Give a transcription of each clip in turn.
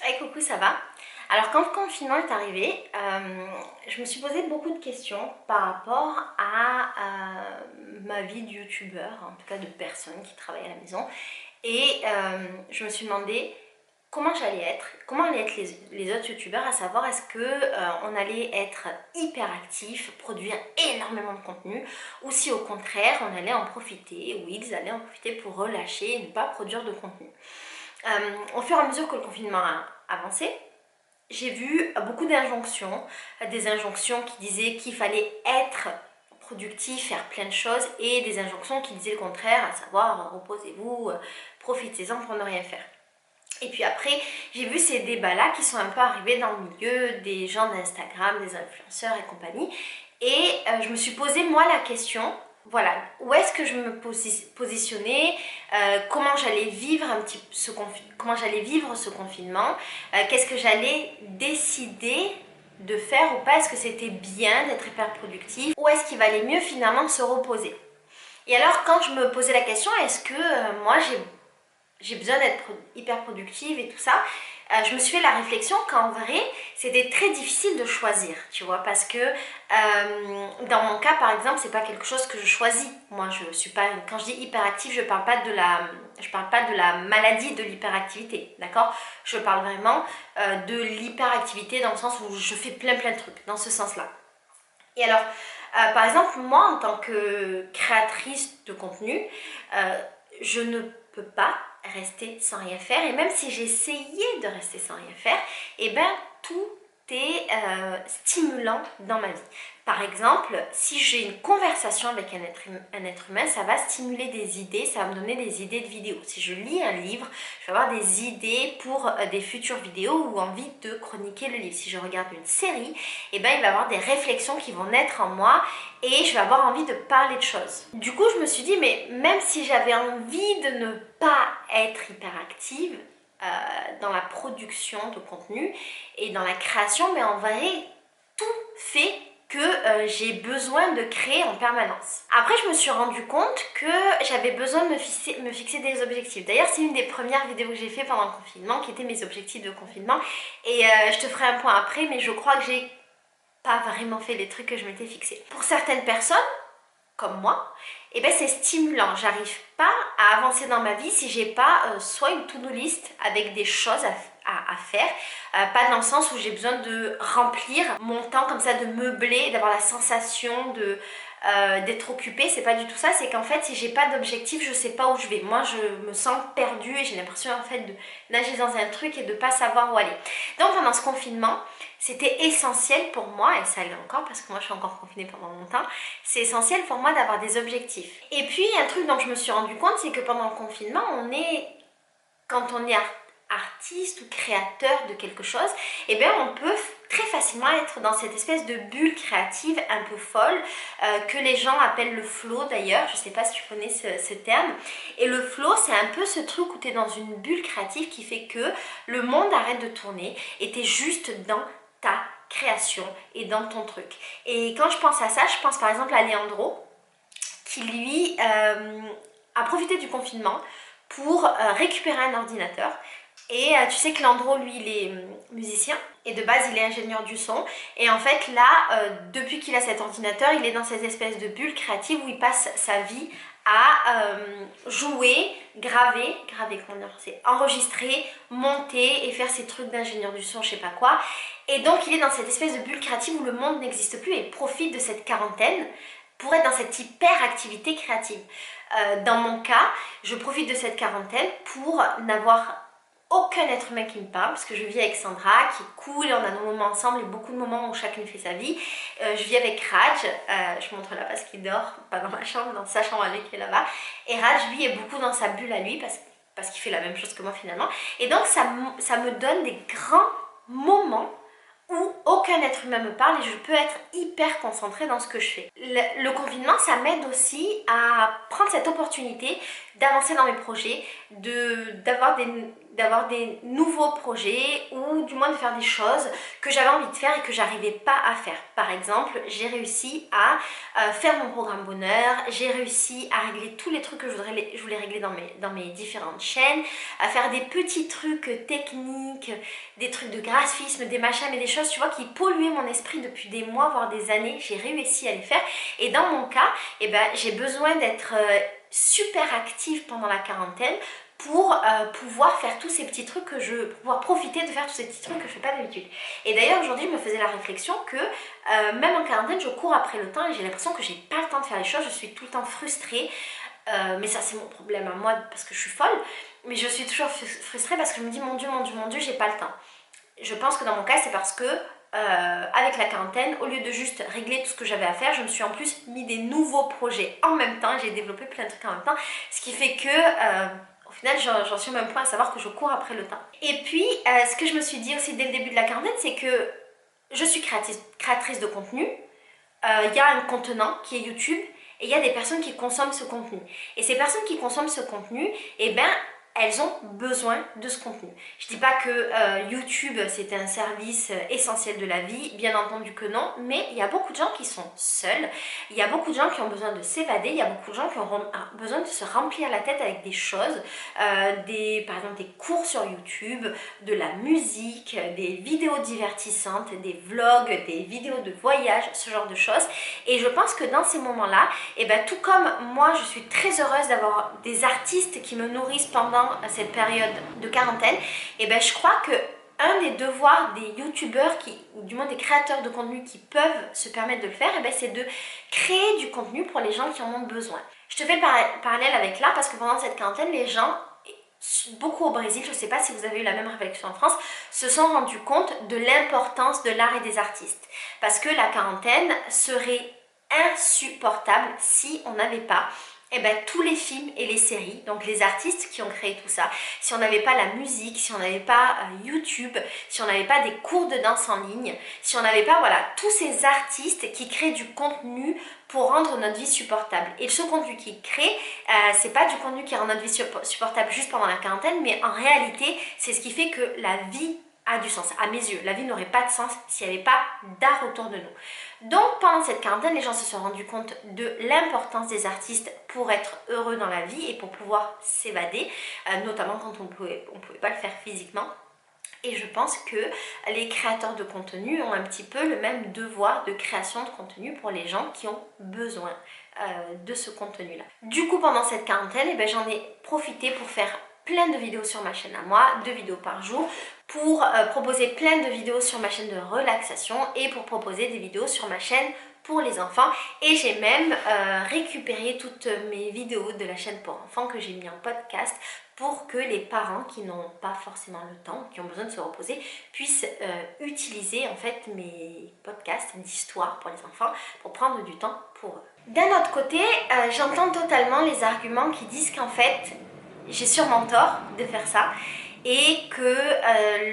Hey coucou, ça va? Alors quand le confinement est arrivé, je me suis posé beaucoup de questions par rapport à ma vie de youtubeur, en tout cas de personne qui travaille à la maison. Et je me suis demandé comment j'allais être, comment allaient être les autres youtubeurs, à savoir est-ce que on allait être hyper actif, produire énormément de contenu, ou si au contraire on allait en profiter, ou ils allaient en profiter pour relâcher et ne pas produire de contenu. Au fur et à mesure que le confinement a avancé, j'ai vu beaucoup d'injonctions, des injonctions qui disaient qu'il fallait être productif, faire plein de choses, et des injonctions qui disaient le contraire, à savoir reposez-vous, profitez-en pour ne rien faire. Et puis après, j'ai vu ces débats-là qui sont un peu arrivés dans le milieu des gens d'Instagram, des influenceurs et compagnie. Et je me suis posé moi la question, voilà, où est-ce que je me positionnais, comment j'allais vivre comment j'allais vivre ce confinement, qu'est-ce que j'allais décider de faire ou pas, est-ce que c'était bien d'être hyper productif, ou est-ce qu'il valait mieux finalement se reposer. Et alors quand je me posais la question, est-ce que moi j'ai besoin d'être hyper productive et tout ça, je me suis fait la réflexion qu'en vrai, c'était très difficile de choisir, tu vois, parce que dans mon cas, par exemple, c'est pas quelque chose que je choisis. Moi, je suis pas, quand je dis hyperactive, je parle pas de la maladie de l'hyperactivité, d'accord? Je parle vraiment de l'hyperactivité dans le sens où je fais plein de trucs, dans ce sens-là. Et alors, par exemple, moi, en tant que créatrice de contenu, je ne peux pas rester sans rien faire. Et même si j'essayais de rester sans rien faire, et ben tout est stimulant dans ma vie. Par exemple, si j'ai une conversation avec un être humain, ça va stimuler des idées, ça va me donner des idées de vidéos. Si je lis un livre, je vais avoir des idées pour des futures vidéos ou envie de chroniquer le livre. Si je regarde une série, et ben il va y avoir des réflexions qui vont naître en moi et je vais avoir envie de parler de choses. Du coup, je me suis dit, mais même si j'avais envie de ne pas être hyperactive dans la production de contenu et dans la création, mais en vrai, tout fait que j'ai besoin de créer en permanence. Après, je me suis rendu compte que j'avais besoin de me fixer des objectifs. D'ailleurs, c'est une des premières vidéos que j'ai fait pendant le confinement, qui étaient mes objectifs de confinement. Et je te ferai un point après, mais je crois que j'ai pas vraiment fait les trucs que je m'étais fixé. Pour certaines personnes, comme moi, et ben c'est stimulant. J'arrive pas à avancer dans ma vie si j'ai pas soit une to-do list avec des choses à faire, pas dans le sens où j'ai besoin de remplir mon temps comme ça, de meubler, d'avoir la sensation de d'être occupée. C'est pas du tout ça, c'est qu'en fait si j'ai pas d'objectif, je sais pas où je vais. Moi je me sens perdue et j'ai l'impression en fait de nager dans un truc et de pas savoir où aller. Donc pendant ce confinement, c'était essentiel pour moi, et ça l'est encore parce que moi je suis encore confinée pendant longtemps, c'est essentiel pour moi d'avoir des objectifs. Et puis un truc dont je me suis rendu compte, c'est que pendant le confinement, quand on est artiste ou créateur de quelque chose, eh bien on peut très facilement être dans cette espèce de bulle créative un peu folle que les gens appellent le flow d'ailleurs, je sais pas si tu connais ce terme. Et le flow, c'est un peu ce truc où tu es dans une bulle créative qui fait que le monde arrête de tourner et tu es juste dans ta création et dans ton truc. Et quand je pense à ça, je pense par exemple à Leandro qui lui a profité du confinement pour récupérer un ordinateur. Et tu sais que Landro, lui, il est musicien et de base, il est ingénieur du son. Et en fait, là, depuis qu'il a cet ordinateur, il est dans cette espèce de bulle créative où il passe sa vie à jouer, graver, comment dire, c'est enregistrer, monter et faire ses trucs d'ingénieur du son, je sais pas quoi. Et donc, il est dans cette espèce de bulle créative où le monde n'existe plus et il profite de cette quarantaine pour être dans cette hyperactivité créative. Dans mon cas, je profite de cette quarantaine pour n'avoir aucun être humain qui me parle, parce que je vis avec Sandra, qui est cool, on a nos moments ensemble et beaucoup de moments où chacune fait sa vie. Je vis avec Raj, je montre là parce qu'il dort, pas dans ma chambre, dans sa chambre avec qui est là-bas. Et Raj, lui, est beaucoup dans sa bulle à lui, parce qu'il fait la même chose que moi finalement. Et donc, ça me donne des grands moments où aucun être humain me parle et je peux être hyper concentrée dans ce que je fais. Le confinement, ça m'aide aussi à prendre cette opportunité d'avancer dans mes projets, d'avoir d'avoir des nouveaux projets ou du moins de faire des choses que j'avais envie de faire et que j'arrivais pas à faire. Par exemple, j'ai réussi à faire mon programme bonheur, j'ai réussi à régler tous les trucs que je voulais régler dans mes différentes chaînes, à faire des petits trucs techniques, des trucs de graphisme, des machins, mais des choses, tu vois, qui polluaient mon esprit depuis des mois, voire des années. J'ai réussi à les faire. Et dans mon cas, eh ben, j'ai besoin d'être super active pendant la quarantaine pour pouvoir faire tous ces petits trucs pour pouvoir profiter de faire tous ces petits trucs que je fais pas d'habitude. Et d'ailleurs aujourd'hui je me faisais la réflexion que même en quarantaine je cours après le temps et j'ai l'impression que j'ai pas le temps de faire les choses, je suis tout le temps frustrée. Mais ça c'est mon problème à moi parce que je suis folle, mais je suis toujours frustrée parce que je me dis mon Dieu, j'ai pas le temps. Je pense que dans mon cas c'est parce que avec la quarantaine, au lieu de juste régler tout ce que j'avais à faire, je me suis en plus mis des nouveaux projets en même temps, j'ai développé plein de trucs en même temps, ce qui fait que au final j'en suis au même point à savoir que je cours après le temps. Et puis ce que je me suis dit aussi dès le début de la quarantaine, c'est que je suis créatrice de contenu, il y a un contenant qui est YouTube et il y a des personnes qui consomment ce contenu. Et ces personnes qui consomment ce contenu, eh ben elles ont besoin de ce contenu. Je dis pas que YouTube c'est un service essentiel de la vie, bien entendu que non, mais il y a beaucoup de gens qui sont seuls, il y a beaucoup de gens qui ont besoin de s'évader, il y a beaucoup de gens qui ont besoin de se remplir la tête avec des choses, par exemple des cours sur YouTube, de la musique, des vidéos divertissantes, des vlogs, des vidéos de voyage, ce genre de choses. Et je pense que dans ces moments-là, et ben, tout comme moi je suis très heureuse d'avoir des artistes qui me nourrissent pendant cette période de quarantaine, et ben, je crois que un des devoirs des youtubeurs, ou du moins des créateurs de contenu qui peuvent se permettre de le faire, et ben, c'est de créer du contenu pour les gens qui en ont besoin. Je te fais le parallèle avec l'art parce que pendant cette quarantaine, les gens, beaucoup au Brésil, je ne sais pas si vous avez eu la même réflexion en France, se sont rendus compte de l'importance de l'art et des artistes. Parce que la quarantaine serait insupportable si on n'avait pas tous les films et les séries, donc les artistes qui ont créé tout ça, si on n'avait pas la musique, si on n'avait pas YouTube, si on n'avait pas des cours de danse en ligne, si on n'avait pas tous ces artistes qui créent du contenu pour rendre notre vie supportable. Et ce contenu qu'ils créent, c'est pas du contenu qui rend notre vie supportable juste pendant la quarantaine, mais en réalité, c'est ce qui fait que la vie a du sens. À mes yeux, la vie n'aurait pas de sens s'il n'y avait pas d'art autour de nous. Donc pendant cette quarantaine, les gens se sont rendus compte de l'importance des artistes pour être heureux dans la vie et pour pouvoir s'évader, notamment quand on pouvait pas le faire physiquement. Et je pense que les créateurs de contenu ont un petit peu le même devoir de création de contenu pour les gens qui ont besoin de ce contenu-là. Du coup, pendant cette quarantaine, j'en ai profité pour faire plein de vidéos sur ma chaîne à moi, 2 vidéos par jour, pour proposer plein de vidéos sur ma chaîne de relaxation et pour proposer des vidéos sur ma chaîne pour les enfants. Et j'ai même récupéré toutes mes vidéos de la chaîne pour enfants que j'ai mis en podcast pour que les parents qui n'ont pas forcément le temps, qui ont besoin de se reposer, puissent utiliser en fait mes podcasts d'histoire pour les enfants pour prendre du temps pour eux. D'un autre côté, j'entends totalement les arguments qui disent qu'en fait, j'ai sûrement tort de faire ça et que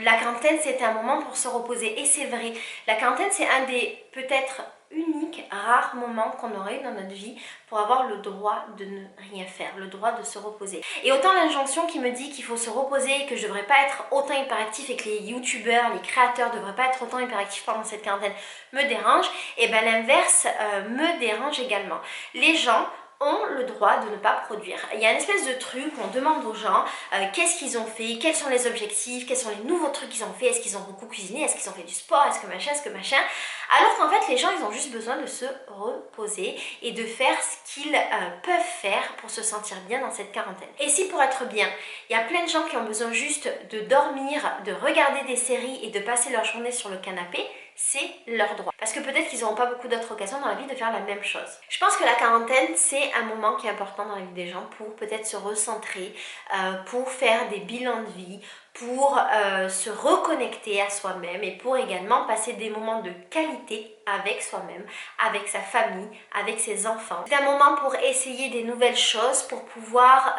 la quarantaine c'était un moment pour se reposer. Et c'est vrai, la quarantaine c'est un des peut-être uniques, rares moments qu'on aurait eu dans notre vie pour avoir le droit de ne rien faire, le droit de se reposer. Et autant l'injonction qui me dit qu'il faut se reposer et que je devrais pas être autant hyperactif et que les youtubeurs, les créateurs devraient pas être autant hyperactifs pendant cette quarantaine me dérange, et ben l'inverse me dérange également. Les gens ont le droit de ne pas produire. Il y a une espèce de truc où on demande aux gens qu'est-ce qu'ils ont fait, quels sont les objectifs, quels sont les nouveaux trucs qu'ils ont fait, est-ce qu'ils ont beaucoup cuisiné, est-ce qu'ils ont fait du sport, est-ce que machin, alors qu'en fait les gens ils ont juste besoin de se reposer et de faire ce qu'ils peuvent faire pour se sentir bien dans cette quarantaine. Et si pour être bien, il y a plein de gens qui ont besoin juste de dormir, de regarder des séries et de passer leur journée sur le canapé, c'est leur droit. Parce que peut-être qu'ils n'auront pas beaucoup d'autres occasions dans la vie de faire la même chose. Je pense que la quarantaine, c'est un moment qui est important dans la vie des gens pour peut-être se recentrer, pour faire des bilans de vie, pour se reconnecter à soi-même et pour également passer des moments de qualité avec soi-même, avec sa famille, avec ses enfants. C'est un moment pour essayer des nouvelles choses, pour pouvoir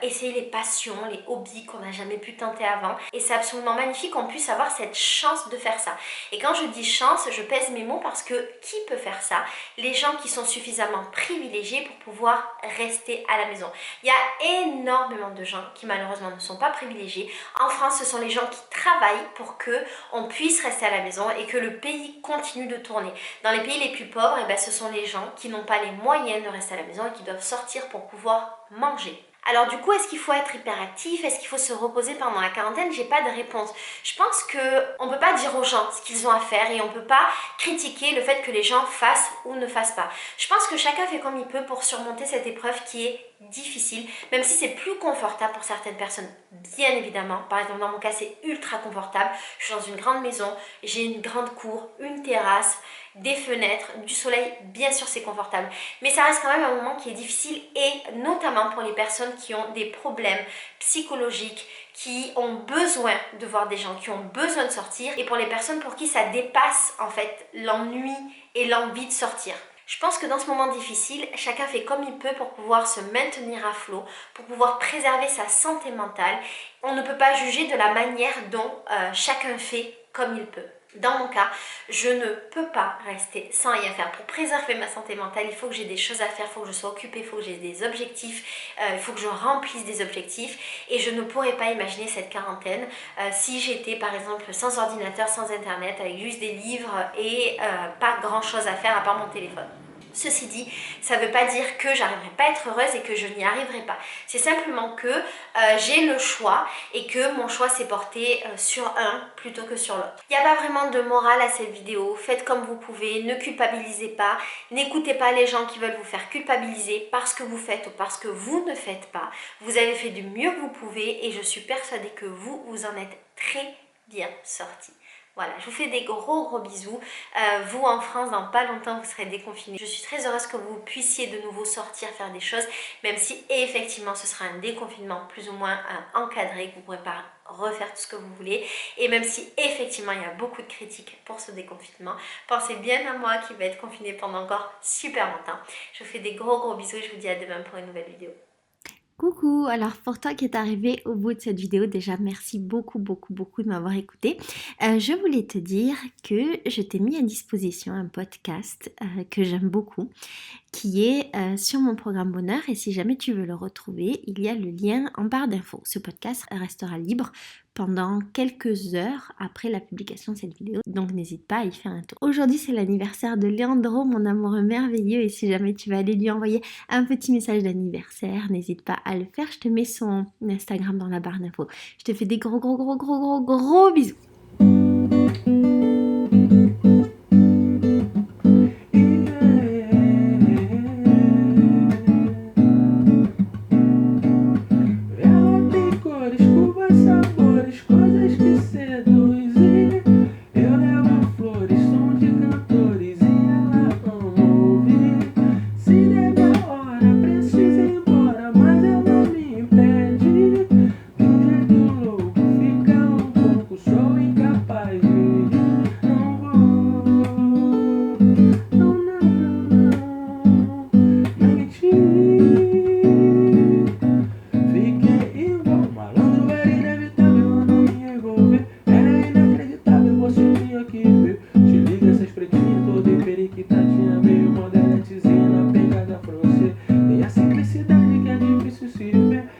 essayer les passions, les hobbies qu'on n'a jamais pu tenter avant. Et c'est absolument magnifique qu'on puisse avoir cette chance de faire ça. Et quand je dis chance, je pèse mes mots parce que qui peut faire ça? Les gens qui sont suffisamment privilégiés pour pouvoir rester à la maison. Il y a énormément de gens qui malheureusement ne sont pas privilégiés. En France, ce sont les gens qui travaillent pour que on puisse rester à la maison et que le pays continue de tourner. Dans les pays les plus pauvres, ce sont les gens qui n'ont pas les moyens de rester à la maison et qui doivent sortir pour pouvoir manger. Alors du coup, est-ce qu'il faut être hyperactif? Est-ce qu'il faut se reposer pendant la quarantaine? J'ai pas de réponse. Je pense qu'on ne peut pas dire aux gens ce qu'ils ont à faire et on ne peut pas critiquer le fait que les gens fassent ou ne fassent pas. Je pense que chacun fait comme il peut pour surmonter cette épreuve qui est difficile, même si c'est plus confortable pour certaines personnes, bien évidemment. Par exemple, dans mon cas, c'est ultra confortable. Je suis dans une grande maison, j'ai une grande cour, une terrasse, des fenêtres, du soleil, bien sûr c'est confortable. Mais ça reste quand même un moment qui est difficile et notamment pour les personnes qui ont des problèmes psychologiques, qui ont besoin de voir des gens, qui ont besoin de sortir et pour les personnes pour qui ça dépasse en fait l'ennui et l'envie de sortir. Je pense que dans ce moment difficile, chacun fait comme il peut pour pouvoir se maintenir à flot, pour pouvoir préserver sa santé mentale. On ne peut pas juger de la manière dont chacun fait comme il peut. Dans mon cas, je ne peux pas rester sans rien faire. Pour préserver ma santé mentale, il faut que j'ai des choses à faire, il faut que je sois occupée, il faut que j'ai des objectifs, il faut que je remplisse des objectifs et je ne pourrais pas imaginer cette quarantaine si j'étais par exemple sans ordinateur, sans internet, avec juste des livres et pas grand chose à faire à part mon téléphone. Ceci dit, ça ne veut pas dire que j'arriverai pas à être heureuse et que je n'y arriverai pas. C'est simplement que j'ai le choix et que mon choix s'est porté sur un plutôt que sur l'autre. Il n'y a pas vraiment de morale à cette vidéo. Faites comme vous pouvez, ne culpabilisez pas. N'écoutez pas les gens qui veulent vous faire culpabiliser parce que vous faites ou parce que vous ne faites pas. Vous avez fait du mieux que vous pouvez et je suis persuadée que vous en êtes très bien sortis. Voilà, je vous fais des gros bisous. Vous en France, dans pas longtemps, vous serez déconfinés. Je suis très heureuse que vous puissiez de nouveau sortir, faire des choses, même si effectivement ce sera un déconfinement plus ou moins encadré, que vous ne pourrez pas refaire tout ce que vous voulez. Et même si effectivement il y a beaucoup de critiques pour ce déconfinement, pensez bien à moi qui va être confinée pendant encore super longtemps. Je vous fais des gros bisous et je vous dis à demain pour une nouvelle vidéo. Coucou, alors pour toi qui est arrivé au bout de cette vidéo, déjà merci beaucoup de m'avoir écouté. Je voulais te dire que je t'ai mis à disposition un podcast que j'aime beaucoup, qui est sur mon programme Bonheur et si jamais tu veux le retrouver, il y a le lien en barre d'infos. Ce podcast restera libre pendant quelques heures après la publication de cette vidéo, donc n'hésite pas à y faire un tour. Aujourd'hui c'est l'anniversaire de Leandro, mon amoureux merveilleux, et si jamais tu vas aller lui envoyer un petit message d'anniversaire, n'hésite pas à le faire, je te mets son Instagram dans la barre d'infos. Je te fais des gros bisous.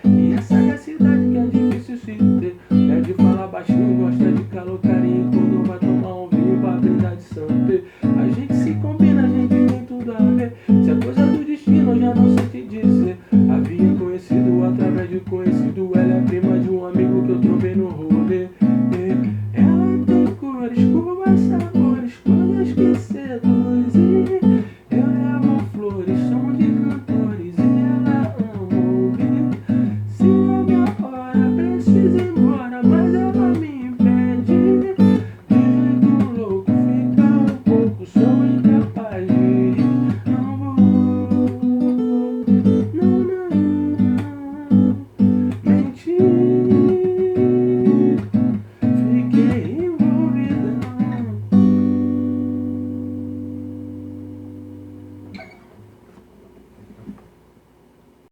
E a sagacidade que é difícil se ter. É de falar baixinho, gosta de calocar.